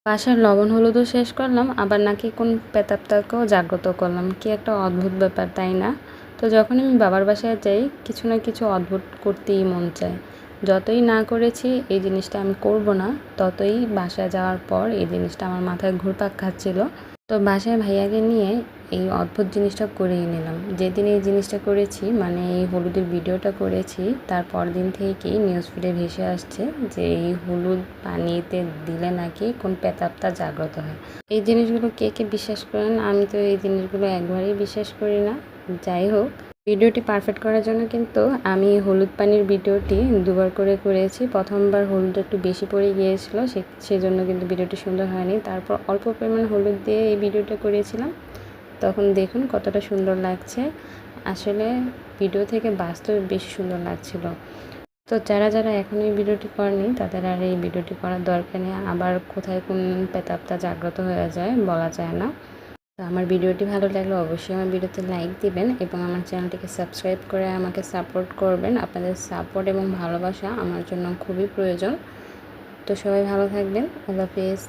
বাসার লবণ হলুদও শেষ করলাম, আবার নাকি কোন প্রেতাত্মাকেও জাগ্রত করলাম। কি একটা অদ্ভুত ব্যাপার, তাই না? তো যখন আমি বাবার বাসায় যাই, কিছু না কিছু অদ্ভুত করতেই মন চায়। যতই না করেছি এই জিনিসটা আমি করব না, ততই বাসায় যাওয়ার পর এই জিনিসটা আমার মাথায় ঘুরপাক খাচ্ছিল। তো বাসায় ভাইয়াকে নিয়ে এই অদ্ভুত জিনিসটা করেই নিলাম। যেদিন এই জিনিসটা করেছি, মানে এই হলুদের ভিডিওটা করেছি, তার পরদিন থেকেই নিউজ ফিডে ভেসে আসছে যে এই হলুদ পানিতে দিলে নাকি কোন প্রেতাত্মা জাগ্রত হয়। এই জিনিসগুলো কে কে বিশ্বাস করেন? আমি তো এই জিনিসগুলো একবারেই বিশ্বাস করি না। যাই হোক, ভিডিওটি পারফেক্ট করার জন্য কিন্তু আমি হলুদ পানির ভিডিওটি দুবার করে করেছি। প্রথমবার হলুদ একটু বেশি পড়ে গিয়েছিল, সেজন্য কিন্তু ভিডিওটি সুন্দর হয়নি। তারপর অল্প পরিমাণ হলুদ দিয়ে এই ভিডিওটা করেছিলাম। তখন দেখুন কতটা সুন্দর লাগছে। আসলে ভিডিও থেকে বাস্তবে বেশি সুন্দর লাগছিল। তো যারা যারা এখন এই ভিডিওটি করেনি, তাদের আর এই ভিডিওটি করার দরকার নেই। আবার কোথায় কোন প্রেতাত্মা জাগ্রত হয়ে যায় বলা যায় না। তো আমার ভিডিওটি ভালো লাগলে অবশ্যই আমার ভিডিওতে লাইক দিবেন এবং আমার চ্যানেলটিকে সাবস্ক্রাইব করে আমাকে সাপোর্ট করবেন। আপনাদের সাপোর্ট এবং ভালোবাসা আমার জন্য খুবই প্রয়োজন। তো সবাই ভালো থাকবেন। আল্লাহ হাফেজ।